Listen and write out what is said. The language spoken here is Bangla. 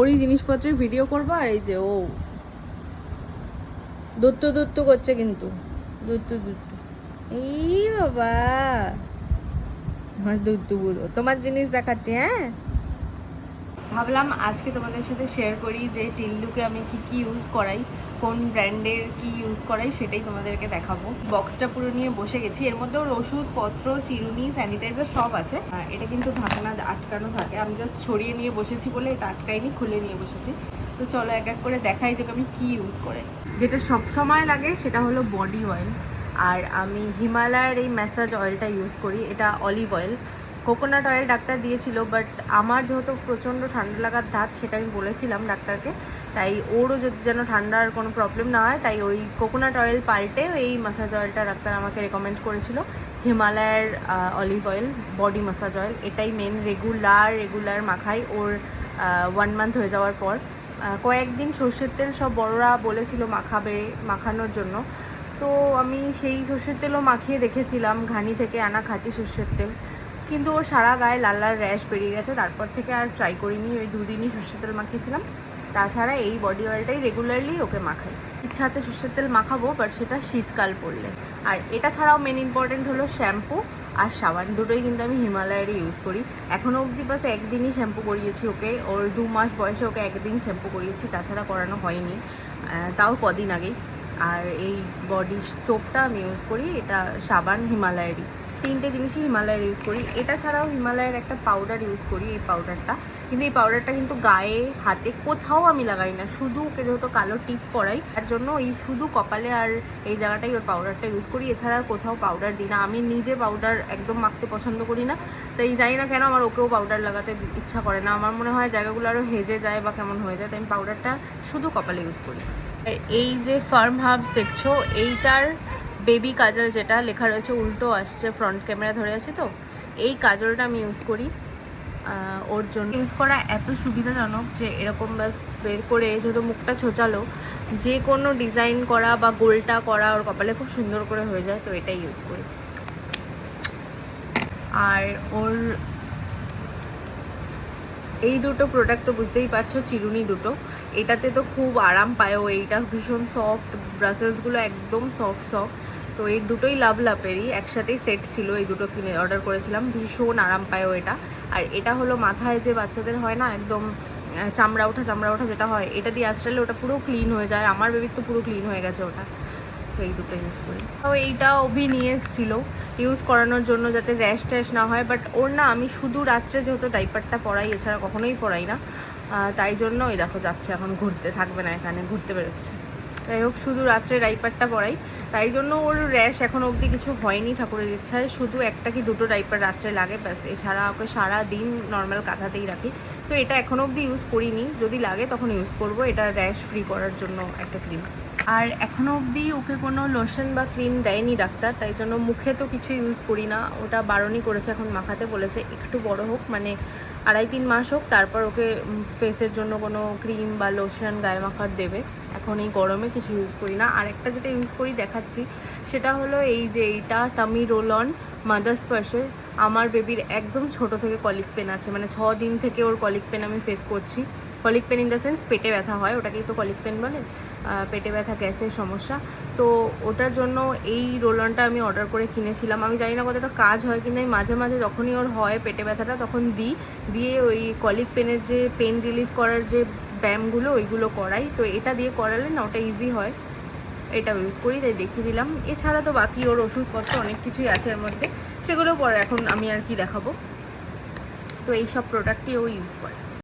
ওরই জিনিসপত্রের ভিডিও করবো। আর এই যে ও দূরত্ব করছে, কিন্তু দূরত্ব এই বাবা আমার দুধগুলো তোমার জিনিস দেখাচ্ছি। হ্যাঁ, ভাবলাম আজকে তোমাদের সাথে শেয়ার করি যে টিল্লুকে আমি কি ইউজ করাই, কোন ব্র্যান্ডের কি ইউজ করাই সেটাই তোমাদেরকে দেখাবো। বক্সটা পুরো নিয়ে বসে গেছি। এর মধ্যে ওর ওষুধপত্র, চিরুনি, স্যানিটাইজার সব আছে। এটা কিন্তু ঢাকনা আটকানো থাকে, আমি জাস্ট ছড়িয়ে নিয়ে বসেছি বলে এটা আটকাইনি, খুলে নিয়ে বসেছি। তো চলো এক এক করে দেখাই যে আমি কি ইউজ করে। যেটা সব সময় লাগে সেটা হলো বডি অয়েল। আর আমি হিমালয়ের এই ম্যাসাজ অয়েলটা ইউজ করি। এটা olive oil. Coconut oil doctor দিয়েছিল, বাট আমার যেহেতু প্রচণ্ড ঠান্ডা লাগার ধাত, সেটা আমি বলেছিলাম ডাক্তারকে, তাই ওরও যেন ঠান্ডার কোনো প্রবলেম না হয়, তাই ওই কোকোনাট অয়েল পাল্টে এই মাসাজ অয়েলটা ডাক্তার আমাকে রেকমেন্ড করেছিল। হিমালয়ের olive oil body massage oil, এটাই মেন রেগুলার মাখাই ওর 1 মান্থ হয়ে যাওয়ার পর। কয়েকদিন সর্ষের তেল সব বড়রা বলেছিল মাখানোর জন্য, তো আমি সেই সর্ষের তেলও মাখিয়ে দেখেছিলাম, ঘানি থেকে আনা খাঁটি সর্ষের তেল, কিন্তু ওর সারা গায়ে লাল লাল র্যাশ বেরিয়ে গেছে। তারপর থেকে আর ট্রাই করিনি, ওই 2 দিনই সর্ষের তেল মাখিয়েছিলাম। তাছাড়া এই বডি অয়েলটাই রেগুলারলি ওকে মাখাই। ইচ্ছা আছে সর্ষের তেল মাখাবো, বাট সেটা শীতকাল পড়লে। আর এটা ছাড়াও মেন ইম্পর্টেন্ট হলো শ্যাম্পু আর সাবান, দুটোই কিন্তু আমি হিমালয়েরই ইউজ করি। এখনও অবধি বাস একদিনই শ্যাম্পু করিয়েছি ওকে, ওর 2 মাস বয়সে ওকে একদিন শ্যাম্পু করিয়েছি, তাছাড়া করানো হয়নি, তাও কদিন আগেই। আর এই বডি সোপটা আমি ইউজ করি, এটা সাবান হিমালয়েরই। 3টে জিনিসই হিমালয়ের ইউজ করি। এটা ছাড়াও হিমালয়ের একটা পাউডার ইউজ করি, এই পাউডারটা, কিন্তু এই পাউডারটা কিন্তু গায়ে হাতে কোথাও আমি লাগাই না, শুধু ওকে যেহেতু কালো টিপ পরাই তার জন্য এই শুধু কপালে আর এই জায়গাটাই ওর পাউডারটা ইউজ করি। এছাড়া আর কোথাও পাউডার দিই না। আমি নিজে পাউডার একদম মাখতে পছন্দ করি না, তাই জানি না কেন আমার ওকেও পাউডার লাগাতে ইচ্ছা করে না। আমার মনে হয় জায়গাগুলো আরও হেজে যায় বা কেমন হয়ে যায়, তাই আমি পাউডারটা শুধু কপালে ইউজ করি। এই যে ফার্ম হাবস দেখছো, এইটার বেবি কাজল, যেটা লেখা রয়েছে উল্টো আসছে, ফ্রন্ট ক্যামেরা ধরে আছে তো, এই কাজলটা আমি ইউজ করি ওর জন্য। ইউজ করা এত সুবিধাজনক যে এরকম বাস বের করে, যেহেতু মুখটা ছোচালো, যে কোনো ডিজাইন করা বা গোলটা করা ওর কপালে খুব সুন্দর করে হয়ে যায়, তো এটাই ইউজ করি। আর ওর এই দুটো প্রোডাক্ট তো বুঝতেই পারছো, চিরুনি দুটো, এটাতে তো খুব আরাম পায় ও। এইটা ভীষণ সফট, ব্রাসেলসগুলো একদম সফট। তো এই দুটোই লাভেরই একসাথেই সেট ছিল, এই দুটো কিনে অর্ডার করেছিলাম, ভীষণ আরাম পায় ও এটা। আর এটা হলো মাথায় যে বাচ্চাদের হয় না একদম চামড়া ওঠা যেটা হয়, এটা দিয়ে আঁচড়ালে ওটা পুরো ক্লিন হয়ে যায়। আমার বেবির তো পুরো ক্লিন হয়ে গেছে ওটা, তো এই দুটো ইউজ করি। তো এইটা অভি নিয়ে এসেছিলো ইউজ করানোর জন্য, যাতে র্যাশ ট্যাশ না হয়, বাট ওর না আমি শুধু রাত্রে যেহেতু ডাইপারটা পরাই, এছাড়া কখনোই পরাই না, তাই জন্য ওই দেখো যাচ্ছে এখন ঘুরতে, থাকবে না এখানে, ঘুরতে বেরোচ্ছে। যাই হোক, শুধু রাত্রে ডাইপারটা পরাই, তাই জন্য ওর র্যাশ এখন অবধি কিছু হয়নি ঠাকুরের ইচ্ছায়। শুধু একটা কি দুটো ডাইপার রাত্রে লাগে ব্যাস, এছাড়া ওকে সারা দিন নর্মাল কাঁথাতেই রাখি। তো এটা এখনও অবধি ইউজ করিনি, যদি লাগে তখন ইউজ করবো। এটা র্যাশ ফ্রি করার জন্য একটা ক্রিম। আর এখনও অবধি ওকে কোনো লোশন বা ক্রিম দেয়নি ডাক্তার, তাই জন্য মুখে তো কিছু ইউজ করি না। ওটা বারণই করেছে এখন মাখাতে, বলেছে একটু বড় হোক, মানে 2.5-3 মাস হোক, তারপর ওকে ফেসের জন্য কোনো ক্রিম বা লোশন গায়ে মাখার দেবে। এখন এই গরমে কিছু ইউজ করি না। আর একটা যেটা ইউজ করি দেখাচ্ছি, সেটা হলো এই যে এইটা টামি রোল অন মাদার স্পার্শের। আমার বেবির একদম ছোট থেকে কলিক পেন আছে, মানে 6 দিন থেকে ওর কলিক পেন আমি ফেস করছি। Colic pain in the sense পেটে ব্যথা হয়, ওটাকেই তো কলিক পেন বলে, পেটে ব্যথা, গ্যাসের সমস্যা। তো ওটার জন্য এই রোল অনটা আমি অর্ডার করে কিনেছিলাম। আমি জানি না কতটা কাজ হয়, কিন্তু আমি মাঝে মাঝে যখনই ওর হয় পেটে ব্যথাটা, তখন দিয়ে ওই কলিক পেনের যে পেন রিলিফ করার যে ব্যায়ামগুলো ওইগুলো করাই। তো এটা দিয়ে করালে না ওটা ইজি হয়, এটা ইউজ করি, তাই দেখিয়ে দিলাম। এছাড়া তো বাকি ওর ওষুধপত্র অনেক কিছুই আছে এর মধ্যে, সেগুলো পরে এখন আমি আর কি দেখাবো। তো এই সব প্রোডাক্টই ও ইউজ করে।